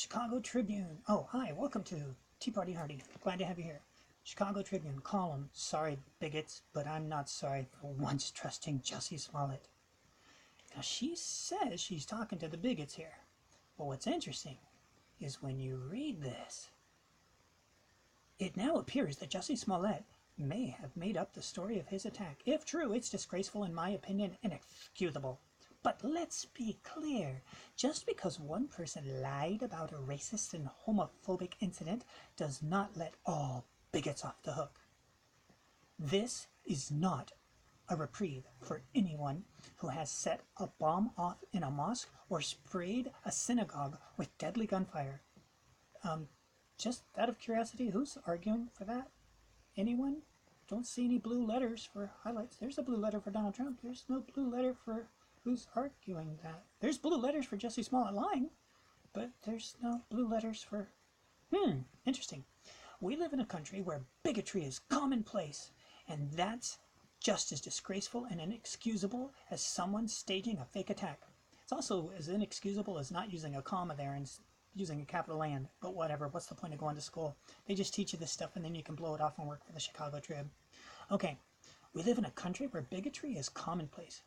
Chicago Tribune. Oh, hi, welcome to Tea Party Hardy. Glad to have you here. Chicago Tribune column. Sorry, bigots, but I'm not sorry for once trusting Jussie Smollett. Now, she says she's talking to the bigots here. But what's interesting is when you read this, it now appears that Jussie Smollett may have made up the story of his attack. If true, it's disgraceful in my opinion and inexcusable. But let's be clear, just because one person lied about a racist and homophobic incident does not let all bigots off the hook. This is not a reprieve for anyone who has set a bomb off in a mosque or sprayed a synagogue with deadly gunfire. Just out of curiosity, who's arguing for that? Anyone? Don't see any blue letters for highlights. There's a blue letter for Donald Trump. There's no blue letter for who's arguing that. There's blue letters for Jussie Smollett lying, but there's no blue letters for... Interesting. We live in a country where bigotry is commonplace, and that's just as disgraceful and inexcusable as someone staging a fake attack. It's also as inexcusable as not using a comma there and using a capital N, but whatever, what's the point of going to school? They just teach you this stuff and then you can blow it off and work for the Chicago Trib. Okay, we live in a country where bigotry is commonplace.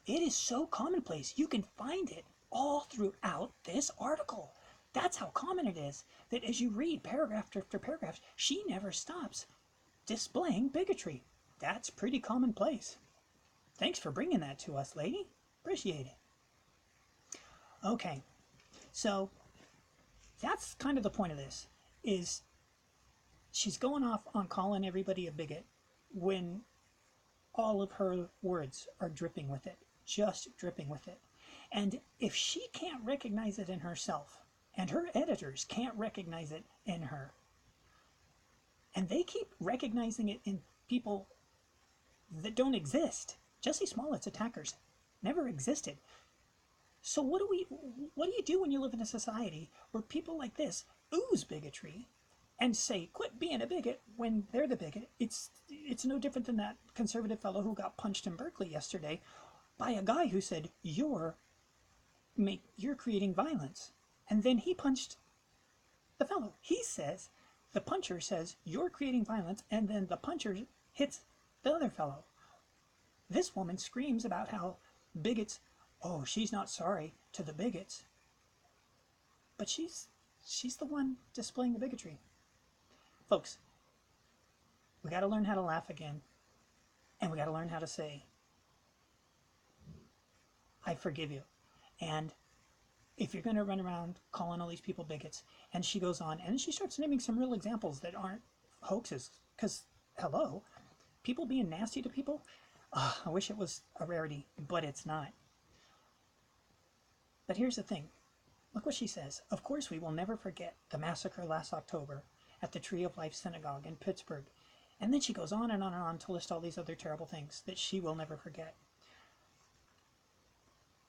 It is so commonplace, you can find it all throughout this article. That's how common it is, that as you read paragraph after paragraph, she never stops displaying bigotry. That's pretty commonplace. Thanks for bringing that to us, lady. Appreciate it. Okay, so that's kind of the point of this, is she's going off on calling everybody a bigot when all of her words are dripping with it, just dripping with it. And if she can't recognize it in herself, and her editors can't recognize it in her, and they keep recognizing it in people that don't exist. Jussie Smollett's attackers never existed. So what do you do when you live in a society where people like this ooze bigotry and say, quit being a bigot when they're the bigot? It's no different than that conservative fellow who got punched in Berkeley yesterday by a guy who said, you're creating violence. And then he punched the fellow. He says, the puncher says, you're creating violence, and then the puncher hits the other fellow. This woman screams about how bigots, oh, she's not sorry to the bigots. But she's the one displaying the bigotry. Folks, we got to learn how to laugh again. And we got to learn how to say, I forgive you. And if you're going to run around calling all these people bigots, and she goes on, and she starts naming some real examples that aren't hoaxes, because, hello, people being nasty to people, I wish it was a rarity, but it's not. But here's the thing. Look what she says. Of course, we will never forget the massacre last October at the Tree of Life Synagogue in Pittsburgh. And then she goes on and on and on to list all these other terrible things that she will never forget.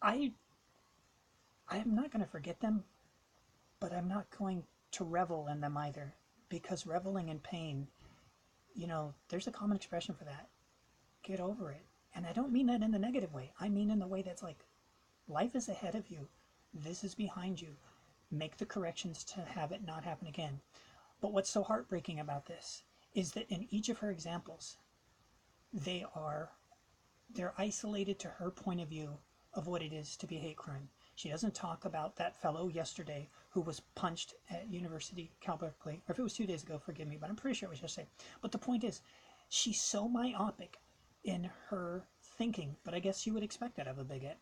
I am not going to forget them, but I'm not going to revel in them either, because reveling in pain, there's a common expression for that. Get over it. And I don't mean that in the negative way. I mean in the way that's like, life is ahead of you. This is behind you. Make the corrections to have it not happen again. But what's so heartbreaking about this is that in each of her examples, they're isolated to her point of view of what it is to be a hate crime. She doesn't talk about that fellow yesterday who was punched at University Cal Berkeley, or if it was 2 days ago, forgive me, but I'm pretty sure it was yesterday. But the point is, she's so myopic in her thinking, but I guess you would expect that of a bigot.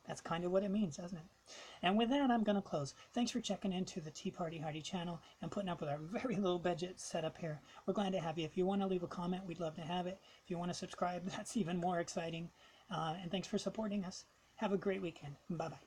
That's kind of what it means, doesn't it? And with that, I'm going to close. Thanks for checking into the Tea Party Hardy channel and putting up with our very low budget setup here. We're glad to have you. If you want to leave a comment, we'd love to have it. If you want to subscribe, that's even more exciting. And thanks for supporting us. Have a great weekend. Bye-bye.